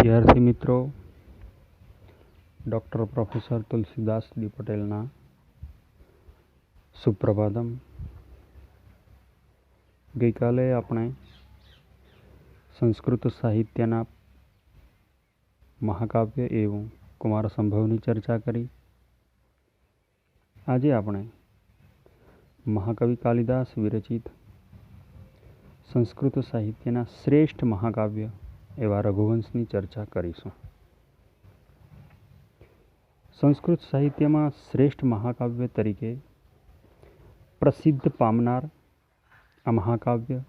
વિદ્યાર્થી મિત્રો, doctor professor Tulsidas D પટેલના સુપ્રભાતમ. ગઈકાલે આપણે સંસ્કૃત સાહિત્યના મહાકાવ્ય એવું કુમાર સંભવની ચર્ચા કરી. આજે આપણે મહાકવિ કાલિદાસ વિરચિત સંસ્કૃત સાહિત્યના શ્રેષ્ઠ મહાકાવ્ય એવા રઘુવંશની ચર્ચા કરીશું. સંસ્કૃત સાહિત્યમાં શ્રેષ્ઠ મહાકાવ્ય તરીકે પ્રસિદ્ધ પામનાર આ મહાકાવ્ય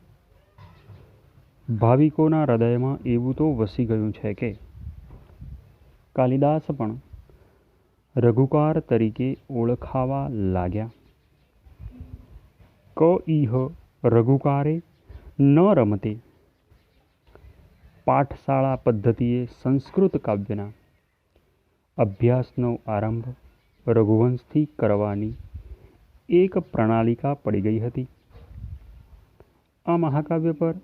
ભાવિકોના હૃદયમાં એવું તો વસી ગયું છે કે કાલિદાસ પણ રઘુકાર તરીકે ઓળખાવા લાગ્યા. ક ઇહ રઘુકારે ન રમતે. પાઠશાળા પદ્ધતિએ સંસ્કૃત કાવ્યના અભ્યાસનો આરંભ રઘુવંશથી કરવાની એક પ્રણાલિકા પડી ગઈ હતી. આ મહાકાવ્ય પર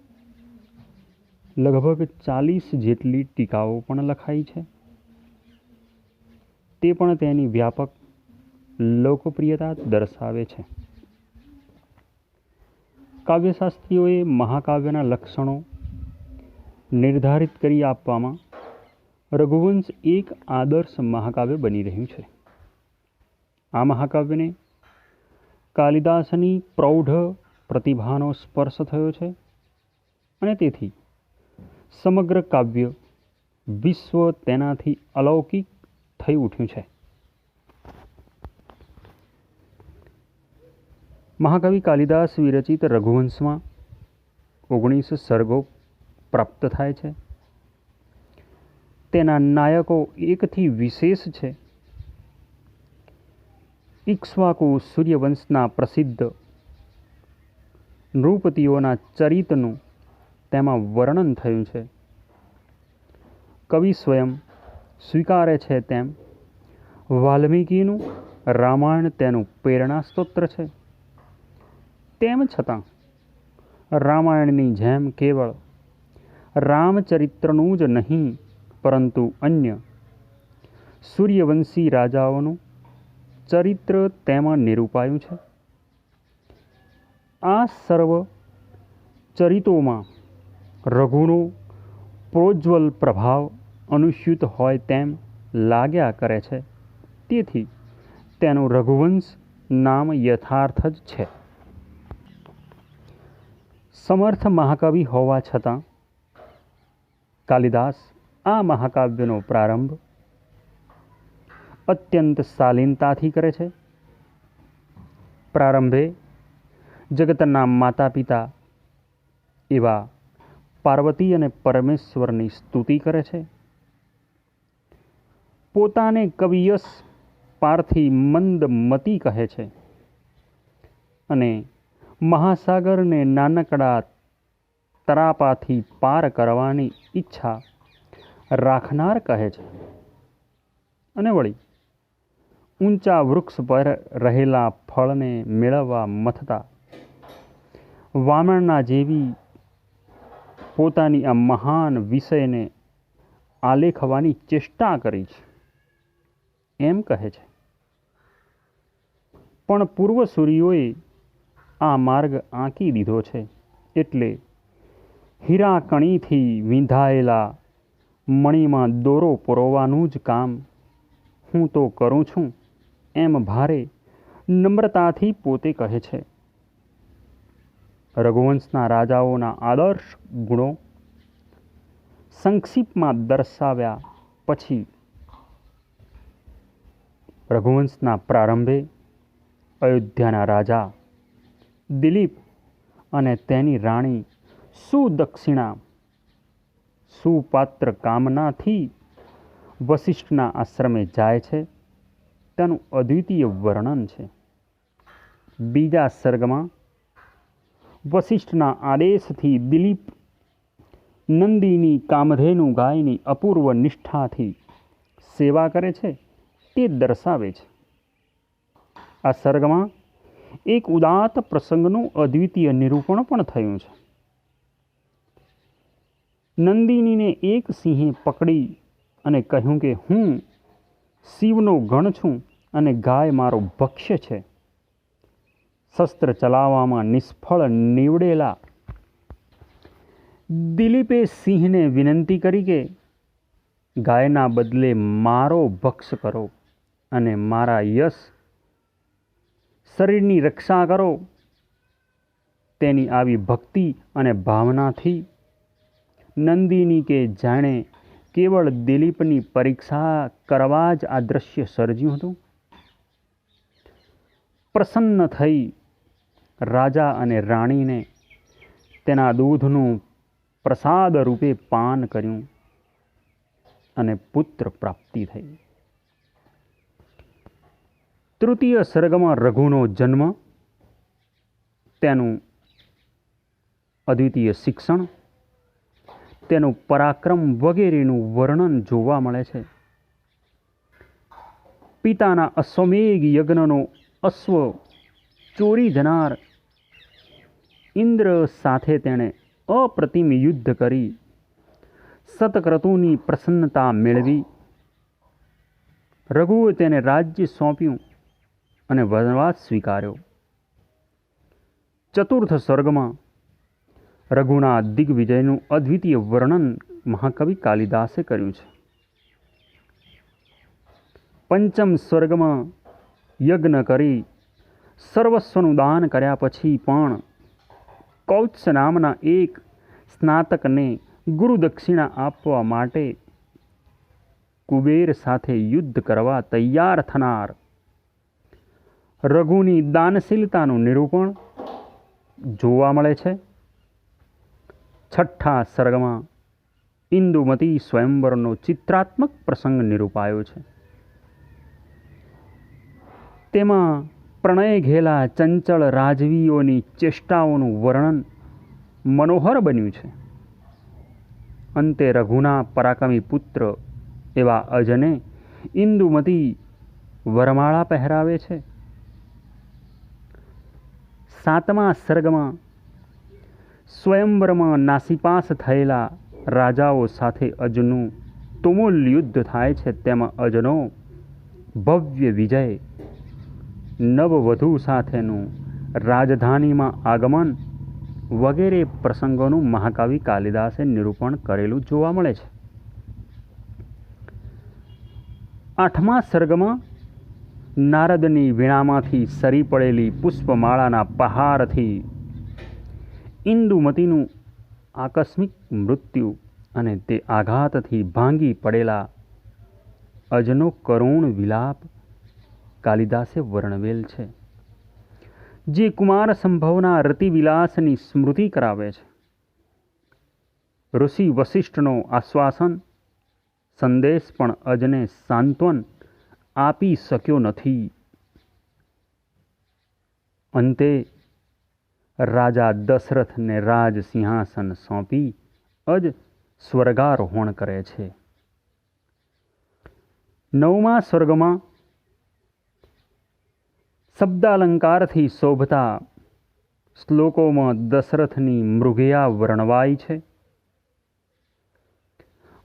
લગભગ 40 જેટલી ટીકાઓ પણ લખાઈ છે. તે પણ તેની વ્યાપક લોકપ્રિયતા દર્શાવે છે. કાવ્યશાસ્ત્રીઓએ મહાકાવ્યના લક્ષણો નિર્ધારિત કરી આપવામાં રઘુવંશ એક આદર્શ મહાકાવ્ય બની રહ્યું છે. આ મહાકાવ્યને કાલિદાસની પ્રૌઢ પ્રતિભાનો સ્પર્શ થયો છે અને તેથી સમગ્ર કાવ્ય વિશ્વ તેનાથી અલૌકિક થઈ ઉઠ્યું છે. મહાકવિ કાલિદાસ વિરચિત રઘુવંશમાં 19 સર્ગો પ્રાપ્ત થાય છે. તેના નાયકો એકથી વિશેષ છે. ઇક્ષ્વાકુ સૂર્યવંશના પ્રસિદ્ધ નૃપતિઓના ચરિતનું તેમાં વર્ણન થયું છે. કવિ સ્વયં સ્વીકારે છે તેમ વાલ્મીકીનું રામાયણ તેનું પ્રેરણા સ્તોત્ર છે. તેમ છતાં રામાયણની જેમ કેવળ રામચરિત્રનું જ નહીં પરંતુ અન્ય સૂર્યવંશી રાજાઓનું ચરિત્ર તેમાં નિરૂપાયું છે. આ સર્વ ચરિતોમાં રઘુનો પ્રોજ્વલ પ્રભાવ અનુસ્યુત હોય તેમ લાગ્યા કરે છે. તેથી તેનું રઘુવંશ નામ યથાર્થ જ છે. સમર્થ મહાકવિ હોવા છતાં કાલિદાસ આ મહાકાવ્યનો પ્રારંભ અત્યંત શાલીનતાથી કરે છે. પ્રારંભે જગતના માતા પિતા એવા પાર્વતી અને પરમેશ્વરની સ્તુતિ કરે છે. પોતાને કવિયશ પારથી મંદમતી કહે છે અને મહાસાગરને નાનકડા તરાપાથી પાર કરવાની ઈચ્છા રાખનાર કહે છે. અને વળી ઊંચા વૃક્ષ પર રહેલા ફળને મેળવવા મથતા વામણના જેવી પોતાની આ મહાન વિષયને આલેખવાની ચેષ્ટા કરી છે એમ કહે છે. પણ પૂર્વસૂરીઓએ આ માર્ગ આંકી દીધો છે એટલે હીરાકણીથી વીંધાયેલા મણીમાં દોરો પરોવાનું જ કામ હું તો કરું છું એમ ભારે નમ્રતાથી પોતે કહે છે. રઘુવંશના રાજાઓના આદર્શ ગુણો સંક્ષિપ્તમાં દર્શાવ્યા પછી રઘુવંશના પ્રારંભે અયોધ્યાના રાજા દિલીપ અને તેની રાણી સુદક્ષિણા સુપાત્ર કામનાથી વશિષ્ઠના આશ્રમે જાય છે તેનું અદ્વિતીય વર્ણન છે. બીજા સર્ગમાં વશિષ્ઠના આદેશથી દિલીપ નંદીની કામધેનુ ગાયની અપૂર્વ નિષ્ઠાથી સેવા કરે છે તે દર્શાવે છે. આ સર્ગમાં એક ઉદાત્ત પ્રસંગનું અદ્વિતીય નિરૂપણ પણ થયું છે. નંદિનીને એક સિંહે પકડી અને કહ્યું કે હું શિવનો ગણ છું અને ગાય મારો ભક્ષ્ય છે. શસ્ત્ર ચલાવવામાં નિષ્ફળ નીવડેલા દિલીપે સિંહને વિનંતી કરી કે ગાયના બદલે મારો ભક્ષ કરો અને મારા યશ શરીરની રક્ષા કરો. તેની આવી ભક્તિ અને ભાવનાથી નંદિની કે જાણે કેવળ દિલીપની પરીક્ષા કરવા જ આ દ્રશ્ય સર્જ્યું હતું. પ્રસન્ન થઈ રાજા અને રાણીને તેના દૂધનું પ્રસાદ રૂપે પાન કર્યું અને પુત્ર પ્રાપ્તિ થઈ. તૃતીય સર્ગમાં રઘુનો જન્મ, તેનું અદ્વિતીય શિક્ષણ, તેનું પરાક્રમ વગેરેનું વર્ણન જોવા મળે છે. પિતાના અશ્વમેઘ યજ્ઞનો અશ્વ ચોરી જનાર ઇન્દ્ર સાથે તેણે અપ્રતિમ યુદ્ધ કરી સતક્રતુની પ્રસન્નતા મેળવી. રઘુએ તેને રાજ્ય સોંપ્યું અને વનવાસ સ્વીકાર્યો. ચતુર્થ સર્ગમાં રઘુના દિગ્વિજયનું અદ્વિતીય વર્ણન મહાકવિ કાલિદાસે કર્યું છે. પંચમ સ્વર્ગમાં યજ્ઞ કરી સર્વસ્વનું દાન કર્યા પછી પણ કૌત્સ નામના એક સ્નાતકને ગુરુ દક્ષિણા આપવા માટે કુબેર સાથે યુદ્ધ કરવા તૈયાર થનાર રઘુની દાનશીલતાનું નિરૂપણ જોવા મળે છે. છઠ્ઠા સર્ગમાં ઇન્દુમતી સ્વયંવરનો ચિત્રાત્મક પ્રસંગ નિરૂપાયો છે. તેમાં પ્રણય ઘેલા ચંચળ રાજવીઓની ચેષ્ટાઓનું વર્ણન મનોહર બન્યું છે. અંતે રઘુના પરાક્રમી પુત્ર એવા અજને ઇન્દુમતી વરમાળા પહેરાવે છે. સાતમા સર્ગમાં સ્વયંવરમાં નાસીપાસ થયેલા રાજાઓ સાથે અજનું તુમુલ યુદ્ધ થાય છે. તેમાં અજનો ભવ્ય વિજય, નવવધુ સાથેનું રાજધાનીમાં આગમન વગેરે પ્રસંગોનું મહાકવિ કાલિદાસે નિરૂપણ કરેલું જોવા મળે છે. આઠમા સર્ગમાં નારદની વીણામાંથી સરી પડેલી પુષ્પમાળાના પહારથી ઇન્દુમતીનું આકસ્મિક મૃત્યુ અને તે આઘાતથી ભાંગી પડેલા અજનો કરુણ વિલાપ કાલિદાસે વર્ણવેલ છે, જે કુમાર સંભવના રતિવિલાસની સ્મૃતિ કરાવે છે. ઋષિ વસિષ્ઠનો આશ્વાસન સંદેશ પણ અજને સાંત્વન આપી શક્યો નથી. અંતે રાજા દશરથને રાજ સિંહાસન સોંપી અજ સ્વર્ગારોહણ કરે છે. નવમા સ્વર્ગમાં શબ્દાલંકારથી શોભતા શ્લોકોમાં દશરથની મૃગયા વર્ણવાઈ છે.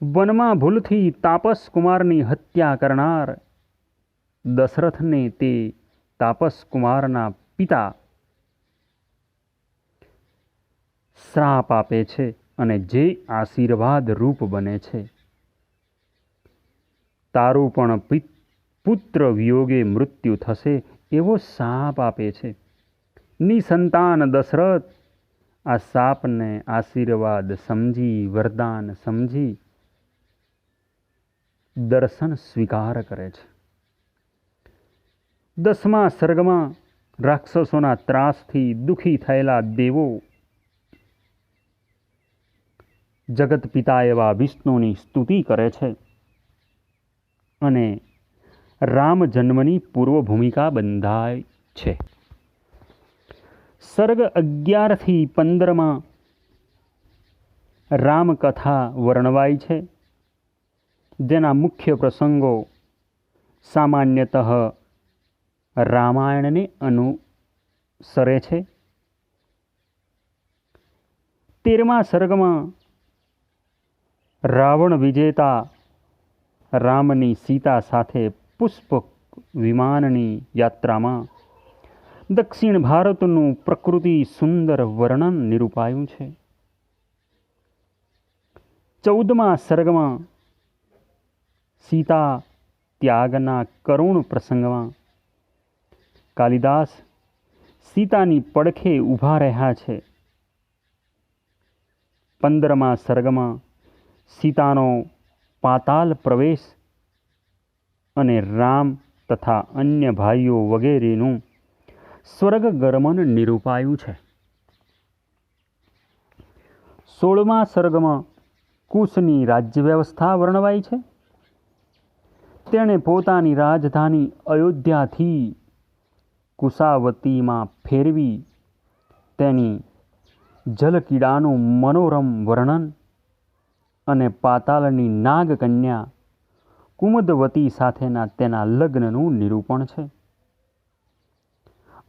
વનમાં ભૂલથી તાપસ કુમારની હત્યા કરનાર દશરથને તે તાપસ કુમારના પિતા શ્રાપ આપે છે અને જે આશીર્વાદ રૂપ બને છે. તારું પણ પુત્ર વિયોગે મૃત્યુ થશે એવો શાપ આપે છે. નિસંતાન દશરથ આ શાપને આશીર્વાદ સમજી, વરદાન સમજી દર્શન સ્વીકાર કરે છે. દસમા સર્ગમાં રાક્ષસોના ત્રાસથી દુઃખી થયેલા દેવો જગત પિતા એવા વિષ્ણુની સ્તુતિ કરે છે અને રામ જન્મની પૂર્વ ભૂમિકા બંધાય છે. સર્ગ 11 થી 15માં રામકથા વર્ણવાઈ છે, જેના મુખ્ય પ્રસંગો સામાન્યતઃ રામાયણને અનુસરે છે. 13મા સર્ગમાં રાવણ વિજેતા રામની સીતા સાથે પુષ્પ વિમાનની યાત્રામાં દક્ષિણ ભારતનું પ્રકૃતિ સુંદર વર્ણન નિરૂપાયું છે. 14મા સર્ગમાં સીતા ત્યાગના કરુણ પ્રસંગમાં કાલિદાસ સીતાની પડખે ઊભા રહ્યા છે. 15મા સર્ગમાં સીતાનો પાતાલ પ્રવેશ અને રામ તથા અન્ય ભાઈઓ વગેરેનું સ્વર્ગગમન નિરૂપાયું છે. 16મા સર્ગમાં કુશની રાજ્ય વ્યવસ્થા વર્ણવાઈ છે. તેણે પોતાની રાજધાની અયોધ્યાથી કુશાવતીમાં ફેરવી તેની જલકીડાનું મનોરમ વર્ણન અને પાતાલની નાગકન્યા કુમદવતી સાથેના તેના લગ્નનું નિરૂપણ છે.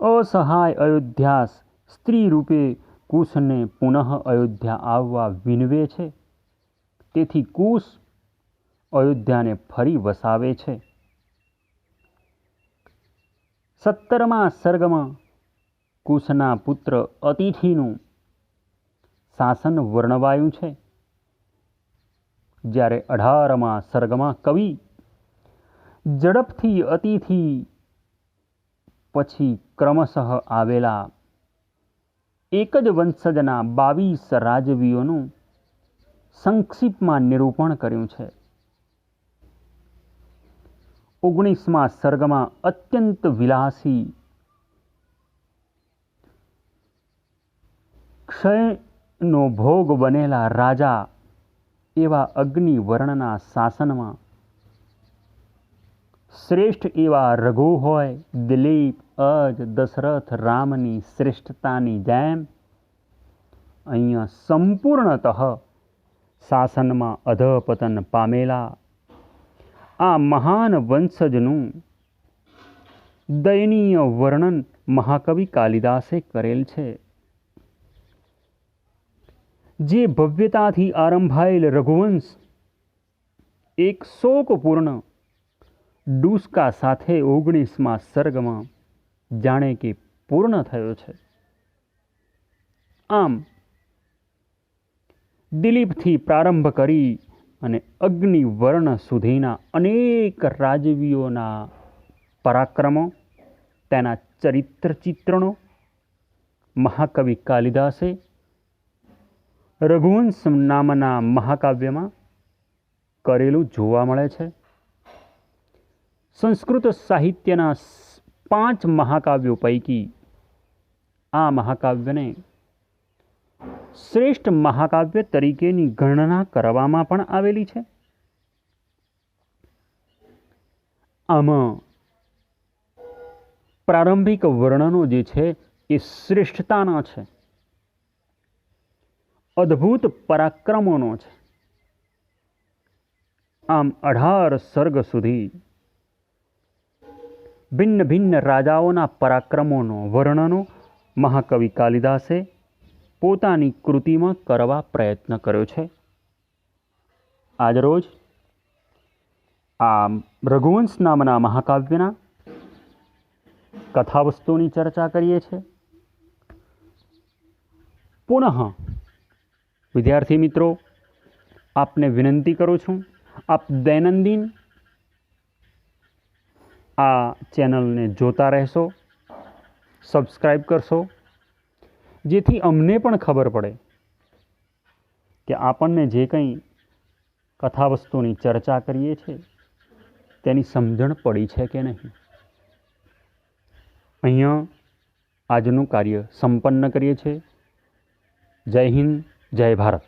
અસહાય અયોધ્યાસ સ્ત્રી રૂપે કુશને પુનઃ અયોધ્યા આવવા વિનવે છે. તેથી કુશ અયોધ્યાને ફરી વસાવે છે. 17મા સર્ગમાં કુશના પુત્ર અતિથિનું શાસન વર્ણવાયું છે. જ્યારે 18મા સર્ગમાં કવિ ઝડપથી અતિથિ પછી ક્રમશઃ આવેલા એક જ વંશજના 22 રાજવીઓનું સંક્ષિપ્તમાં નિરૂપણ કર્યું છે. 19મા સર્ગમાં અત્યંત વિલાસી ક્ષયનો ભોગ બનેલા રાજા એવા અગ્નિવર્ણના શાસનમાં શ્રેષ્ઠ એવા રઘુ હોય દિલીપ, અજ, દશરથ, રામની શ્રેષ્ઠતાની જેમ અહીંયા સંપૂર્ણતઃ શાસનમાં અધપતન પામેલા આ મહાન વંશજનું દયનીય વર્ણન મહાકવિ કાલિદાસે કરેલ છે. જે ભવ્યતાથી આરંભાયેલ રઘુવંશ એક શોકપૂર્ણ ડૂસકા સાથે 19મા સર્ગમાં જાણે કે પૂર્ણ થયો છે. આમ દિલીપથી પ્રારંભ કરી અને અગ્નિવર્ણ સુધીના અનેક રાજવીઓના પરાક્રમો, તેના ચરિત્ર ચિત્રણો મહાકવિ કાલિદાસે રઘુવંશ નામના મહાકાવ્યમાં કરેલું જોવા મળે છે. સંસ્કૃત સાહિત્યના 5 મહાકાવ્યો પૈકી આ મહાકાવ્યને શ્રેષ્ઠ મહાકાવ્ય તરીકેની ગણના કરવામાં પણ આવેલી છે. આમાં પ્રારંભિક વર્ણનો જે છે એ શ્રેષ્ઠતાના છે, અદ્ભુત પરાક્રમોનો છે. આમ 18 સર્ગ સુધી ભિન્ન ભિન્ન રાજાઓના પરાક્રમોનો વર્ણનો મહાકવિ કાલિદાસે પોતાની કૃતિમાં કરવા પ્રયત્ન કર્યો છે. આજરોજ આ રઘુવંશ નામના મહાકાવ્યના કથાવસ્તુની ચર્ચા કરીએ છીએ. પુનઃ વિદ્યાર્થી મિત્રો, આપને વિનંતી કરું છું, આપ દૈનંદિન આ ચેનલને જોતા રહેશો, સબસ્ક્રાઈબ કરશો, જેથી અમને પણ ખબર પડે કે આપણને જે કંઈ કથાવસ્તુની ચર્ચા કરીએ છીએ તેની સમજણ પડી છે કે નહીં. અહીંયા આજનું કાર્ય સંપન્ન કરીએ છીએ. જય હિન્દ, જય ભારત.